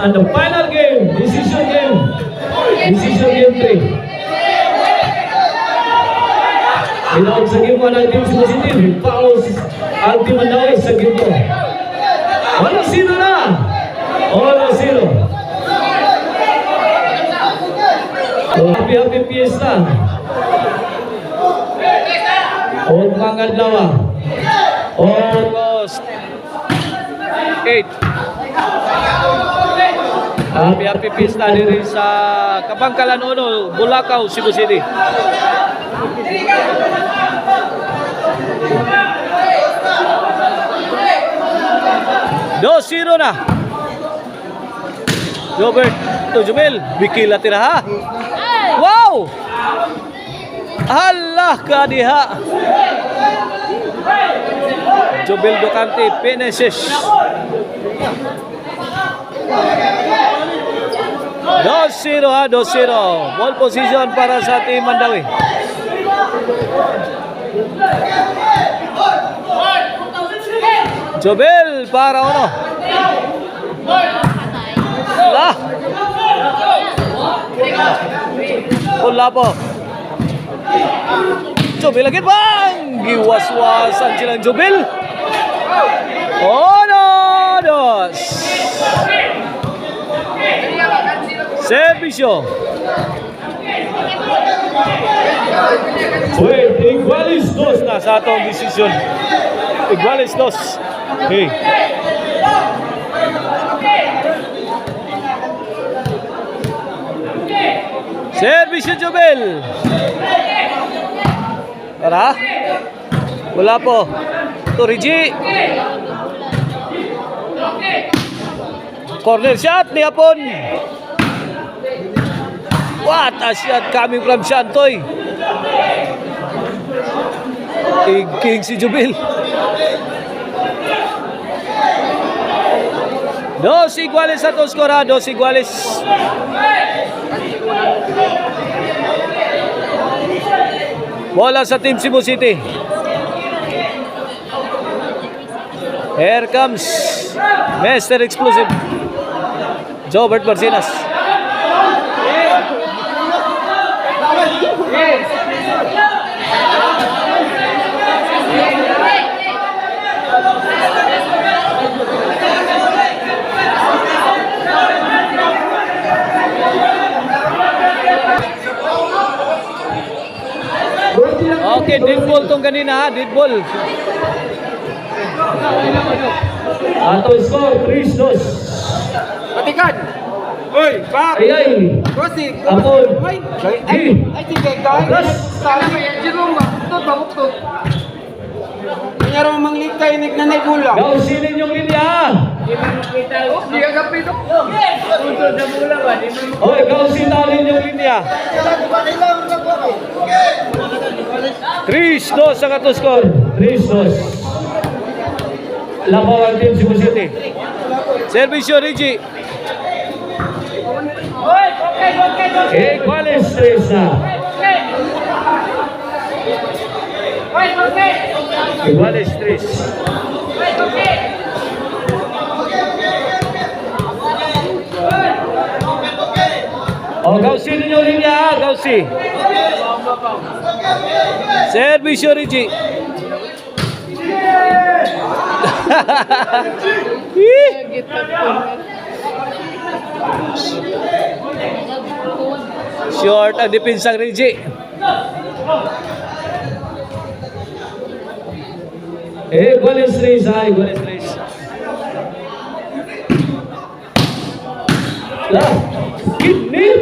and the final game, decision game 3. Tinawag sa game 1 ang Team Cebu City, fouls ang Team Mandaue sa game 2. 1-0 na! 1-0. Happy Fiesta. Huwag mga adlaw. August 8. Happy Fiesta diri sa Kabangkalan Uno, Bulacau, Cebu City. Dosiro na. Robert Jumel, bikila tira ha. Wow! Allah ka diha. Jobel Docante finishes. 2-0 ha, 2-0. Ball position para sa Team Mandaue. Jobel para uno. Lah. Bola po. Jobel lagi bang. Giwas-wasan silang Jobel. Dos. Servicio. Iguales 2 na sa atong desisyon. Iguales 2. Hey. Servicio Jobel. Tara. Wala po. Turiji. Corner shot ni Hapon. What a shot coming from Shantoy. King si Jobel. 2 iguales sa itong skora. 2 iguales. Bola sa Team Cebu City. Here comes Mr. Explosive Jobert Marcinas. Okay, dead ball tong kanina ha, dead ball. Ato score 3-2. Patikan. Oy, back. Ay. Crossing. Apol. Ay, sige, guys. Plus. Sana may jiro ba? Ito. Kanyara mang likay nig nanay bulang. Gausinin yung linya. Di agap ito. Tuto na bulang ba? Hoy, gausinin yung linya. 3-2 sa kato score. 3-2. Labaw ang Team Cebu City. Servisyo Rigi. Iguales 3 na. Iguales 3. O, Gausinin yung linya ha, Gausi. Servisyo Rigi. Short ang depinsang Rigi. Iguales 3 ha, iguales 3. Lah, kidney.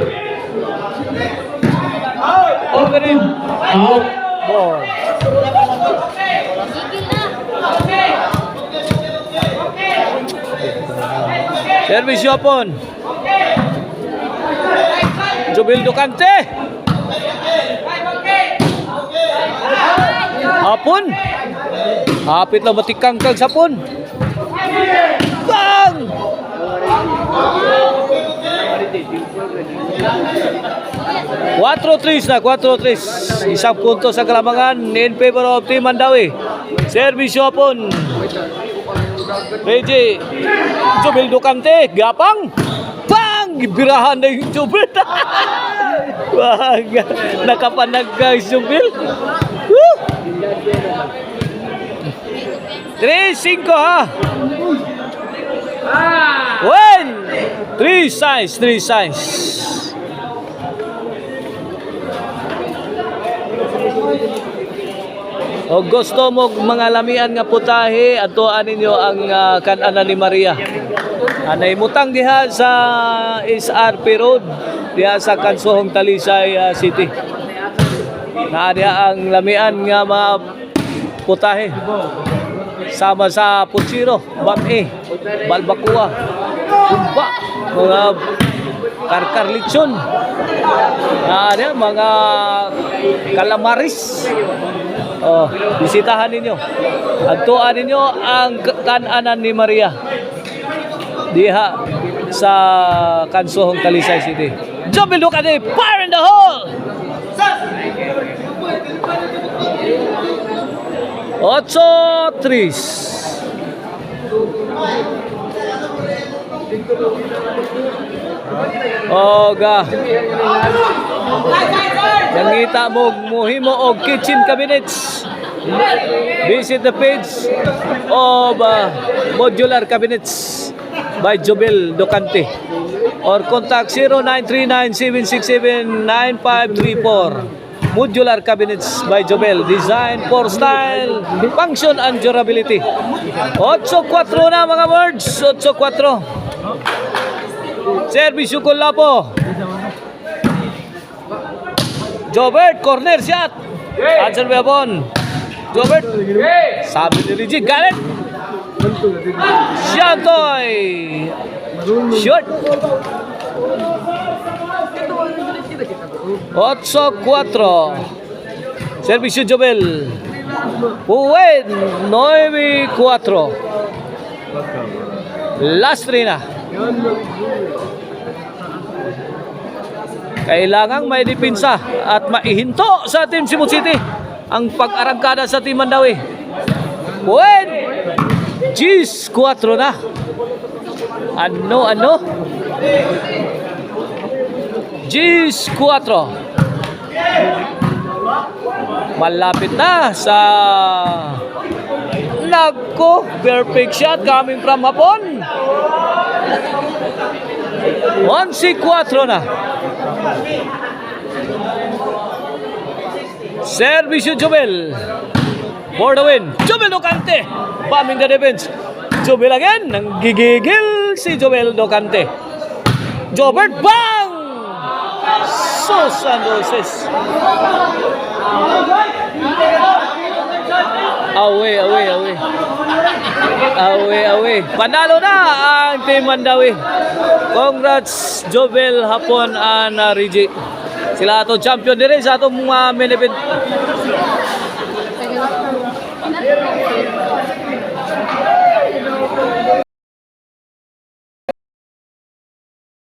Opening. Out. Ball. Servisyo Hapon. Jobel Docante. Hapon. Hapit lang matikangkang sa Hapon. Bang! Cuatro tres na, 4-3. Isang punto sa kalamangan in favor of Team Mandaue. Servisyo Hapon. Reggie, Jubel Ducante, gapang. Bang! Birahan na yung Jubel. Wag, nakapanag ka Jubel. 3-5 ha. Win! 3 size. O gusto mo mga lamian nga putahe, atuan ninyo ang kanan ni Maria. Anay mutang diha sa SRP Road, diha sa Kansohong Talisay City. Na diha ang lamian nga mga putahe. Sama sa Putsiro, Bam-E, Balbakua, Kumba, mga karkarlitsyon, mga kalamaris. Bisitahan ninyo. Adtuan ninyo ang kanan ni Maria diha sa Kansohong Talisay City. Jubel Ducante, fire in the hole! 8-3. Oga. Nangita mo muhimo og kitchen cabinets. Visit the page of Modular Cabinets by Jubel Ducante or contact 0939-767-9534. Modular Cabinets by Jubel. Design for style, function, and durability. 8-4 na mga words. 8-4. Servisyo ko lapo. Jobert, corner shot. Answer Beabon. Jobert. Sabi ni Reggie, galit. Shantoy. Shot. 8-4. Servisyo Jobel. Uwin. 9-4. Last 3 na. Kailangang may depensa at maihinto sa Team Cebu City ang pag-arangkada sa Team Mandawi. Uwin. 10-4 na. Ano? 10-4. Malapit na sa Nagko. Perfect shot coming from Hapon. 11-4 na. Servisyo Jubel for the win. Jubel Ducante bombing the defense. Jubel again. Nanggigigil si Jubel Ducante. Jobert bang! Susandoses. Away. Panalo na ang Team Mandawi. Congrats Jubel Hapon and Reggie. Sila ato champion dire sa atong main event.